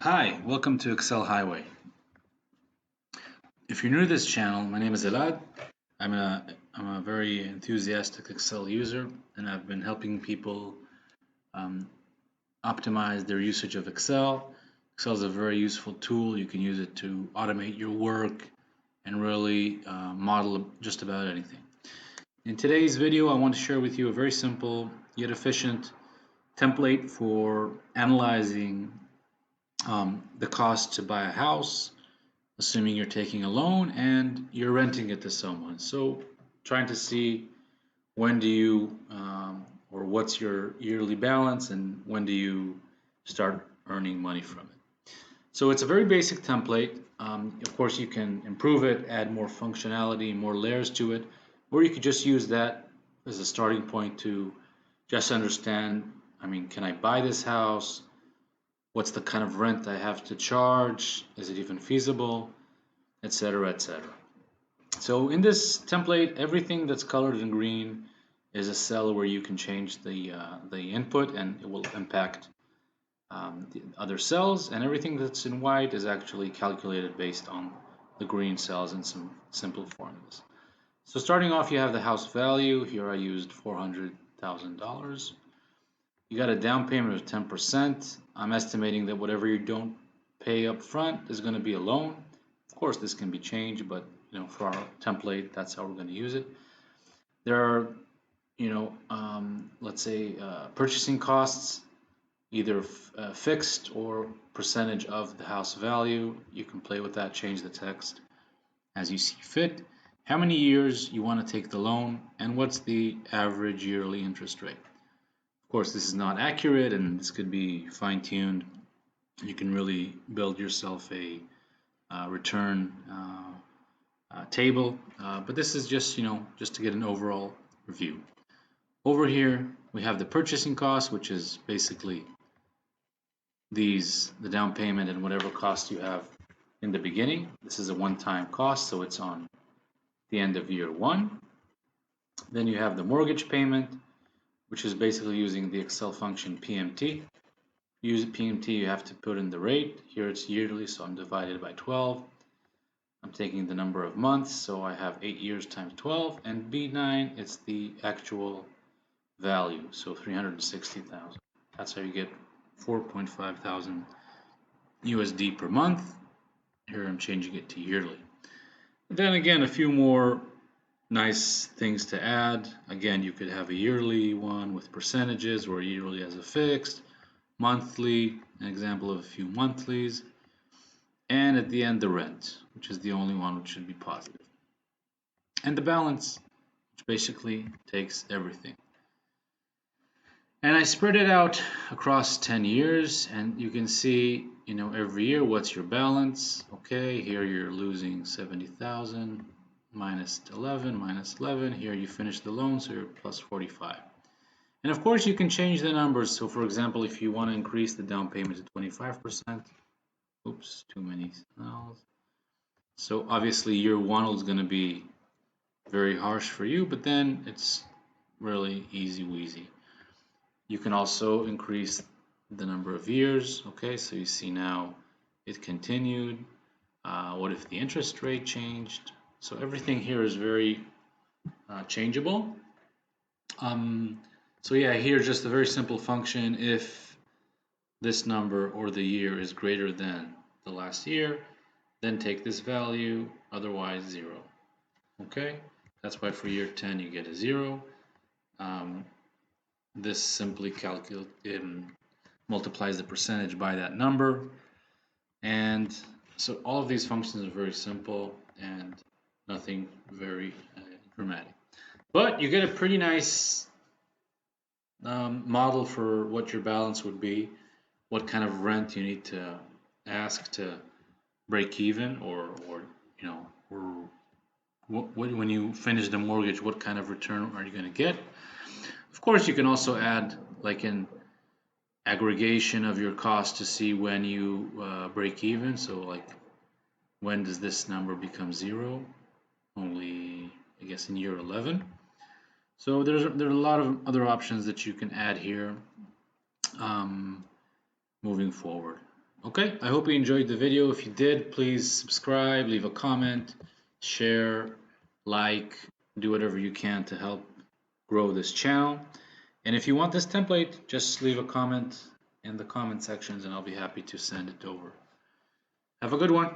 Hi, welcome to Excel Highway. If you're new to this channel, my name is Elad. I'm a very enthusiastic Excel user, and I've been helping people um, optimize their usage of Excel. Excel is a very useful tool. You can use it to automate your work and really model just about anything. In today's video, I want to share with you a very simple yet efficient template for analyzing the cost to buy a house, assuming you're taking a loan and you're renting it to someone. So trying to see when do you or what's your yearly balance and when do you start earning money from it. So it's a very basic template. Of course, you can improve it, add more functionality, more layers to it, or you could just use that as a starting point to just understand, can I buy this house? What's the kind of rent I have to charge? Is it even feasible? Etc., etc. So in this template, everything that's colored in green is a cell where you can change the input and it will impact the other cells, and everything that's in white is actually calculated based on the green cells in some simple formulas. So starting off, you have the house value. Here I used $400,000. You got a down payment of 10%. I'm estimating that whatever you don't pay up front is going to be a loan. Of course, this can be changed, but for our template, that's how we're going to use it. There are, let's say purchasing costs, either fixed or percentage of the house value. You can play with that, change the text as you see fit. How many years you want to take the loan, and what's the average yearly interest rate. Of course, this is not accurate, and this could be fine-tuned. You can really build yourself a return table, but this is just just to get an overall review. Over here we have the purchasing cost, which is basically the down payment and whatever cost you have in the beginning. This is a one-time cost, so it's on the end of year one. Then you have the mortgage payment, which is basically using the Excel function PMT. Use PMT, you have to put in the rate. Here it's yearly, so I'm divided by 12. I'm taking the number of months, so I have 8 years times 12, and B9, it's the actual value, so 360,000. That's how you get 4.5 thousand USD per month. Here I'm changing it to yearly. Then again, a few more nice things to add. Again, you could have a yearly one with percentages, or yearly as a fixed, monthly, an example of a few monthlies, and at the end the rent, which is the only one which should be positive. And the balance, which basically takes everything. And I spread it out across 10 years, and you can see, every year what's your balance. Okay, here you're losing 70,000 minus 11. Here you finish the loan, so you're plus 45. And of course you can change the numbers. So for example, if you want to increase the down payment to 25%, oops, too many cells. So obviously year one is going to be very harsh for you, but then it's really easy wheezy. You can also increase the number of years. Okay, so you see now it continued. What if the interest rate changed? So everything here is very changeable. So yeah, here just a very simple function. If this number or the year is greater than the last year, then take this value, otherwise 0. Okay, that's why for year 10 you get a 0. This simply multiplies the percentage by that number. And so all of these functions are very simple and nothing very dramatic. But you get a pretty nice model for what your balance would be, what kind of rent you need to ask to break even, or when you finish the mortgage, what kind of return are you going to get. Of course, you can also add like an aggregation of your cost to see when you break even. So like, when does this number become 0? Only, I guess, in year 11. So there are a lot of other options that you can add here moving forward. Okay, I hope you enjoyed the video. If you did, please subscribe, leave a comment, share, like, do whatever you can to help grow this channel. And if you want this template, just leave a comment in the comment sections and I'll be happy to send it over. Have a good one.